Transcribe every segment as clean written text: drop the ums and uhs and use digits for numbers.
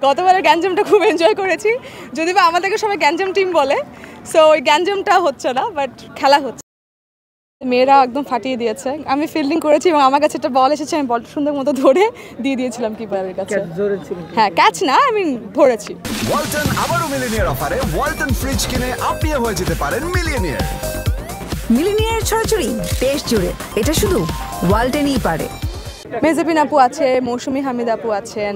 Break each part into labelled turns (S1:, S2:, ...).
S1: গতবারের গ্যাঞ্জামটা খুব এনজয় করেছি, যদি বা আমাদেরকে সবাই গ্যাঞ্জাম টিম বলে, সো ওই গ্যাঞ্জামটা হচ্ছে না, বাট খেলা হচ্ছে। মেয়েরা একদম ফাটিয়ে দিয়েছে, আমি ফিল্ডিং করেছি এবং আমার কাছে একটা বল এসেছে, আমি বলটা সুন্দর মতো ধরে দিয়ে দিয়েছিলাম কিপারের কাছে। হ্যাঁ, ক্যাচ না, আমি ধরেছি।
S2: ওয়ালটন আবারও মিলিনিয়ার অফারে ওয়ালটন ফ্রিজ কিনে আপনিও হয়ে যেতে পারেন মিলিয়নিয়ার।
S3: মিলিনিয়ার ছড়াছড়ি দেশ জুড়ে, এটা শুধু ওয়ালটনই পারে।
S1: মেজাবিন আপু আছে, মৌসুমী হামিদ আপু আছেন,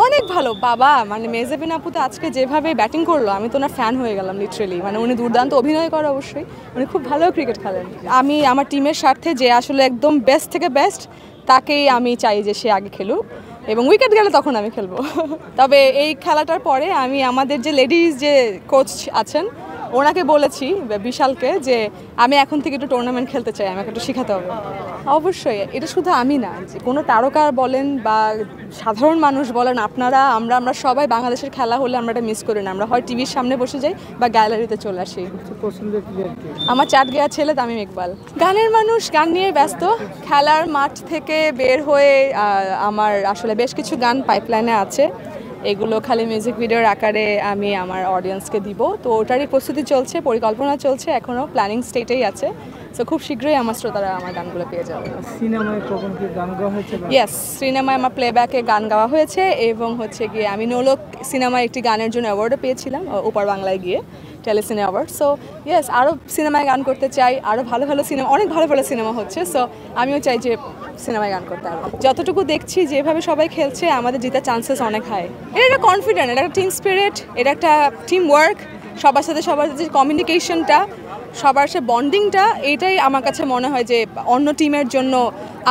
S1: অনেক ভালো বাবা। মানে মেজাবিন আপু তো আজকে যেভাবে ব্যাটিং করলো, আমি তো ওনার ফ্যান হয়ে গেলাম লিটারেলি। মানে উনি দুর্দান্ত অভিনয় করে, অবশ্যই উনি খুব ভালো ক্রিকেট খেলেন। আমি আমার টিমের স্বার্থে যে আসলে একদম বেস্ট থেকে বেস্ট, তাকেই আমি চাই যে সে আগে খেলুক, এবং উইকেট গেলে তখন আমি খেলবো। তবে এই খেলাটার পরে আমি আমাদের যে লেডিজ যে কোচ আছেন ওনাকে বলেছি, বিশালকে, যে আমি এখন থেকে একটু টুর্নামেন্ট খেলতে চাই, আমাকে একটু শেখাতে হবে। অবশ্যই এটা শুধু আমি না, যে কোনো তারকা বলেন বা সাধারণ মানুষ বলেন, আমরা সবাই বাংলাদেশের খেলা হলে আমরা এটা মিস করি না। আমরা হয় টিভির সামনে বসে যাই বা গ্যালারিতে চলে আসি। আমার চাট গেয়া ছেলে তামিম ইকবাল। গানের মানুষ, গান নিয়ে ব্যস্ত। খেলার মাঠ থেকে বের হয়ে আমার আসলে বেশ কিছু গান পাইপলাইনে আছে, এগুলো খালি মিউজিক ভিডিওর আকারে আমি আমার অডিয়েন্সকে দিব। তো ওটারই প্রস্তুতি চলছে, পরিকল্পনা চলছে, এখনও প্ল্যানিং স্টেটেই আছে। তো খুব শীঘ্রই আমার শ্রোতারা আমার গানগুলো পেয়ে যাবে।
S4: সিনেমায় কখন কি গান গাওয়া হয়েছে?
S1: ইয়েস, সিনেমায় আমার প্লেব্যাকে গান গাওয়া হয়েছে, এবং হচ্ছে গিয়ে আমি নোলক সিনেমায় একটি গানের জন্য অ্যাওয়ার্ডও পেয়েছিলাম ওপার বাংলায় গিয়ে, টেলিসিনে অ্যাওয়ার্ড। সো ইয়েস, আরও সিনেমায় গান করতে চাই, আরও ভালো ভালো সিনেমা, অনেক ভালো ভালো সিনেমা হচ্ছে। সো আমিও চাই যে সিনেমায় গান করতে পারবো। যতটুকু দেখছি যেভাবে সবাই খেলছে, আমাদের জেতার চান্সেস অনেক হাই। এটা একটা কনফিডেন্ট, এটা একটা টিম স্পিরিট, এটা একটা টিম ওয়ার্ক, সবার সাথে সবার যে কমিউনিকেশনটা, সবার সাথে বন্ডিংটা, এইটাই আমার কাছে মনে হয় যে অন্য টিমের জন্য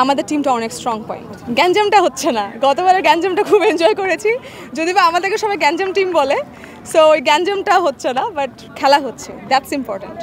S1: আমাদের টিমটা অনেক স্ট্রং পয়েন্ট। গ্যাঞ্জামটা হচ্ছে না, গতবারের গ্যাঞ্জামটা খুব এনজয় করেছি, যদি বা আমাদেরকে সবাই গ্যাঞ্জাম টিম বলে, সো ওই গ্যাঞ্জামটা হচ্ছে না, বাট খেলা হচ্ছে, দ্যাটস ইম্পর্ট্যান্ট।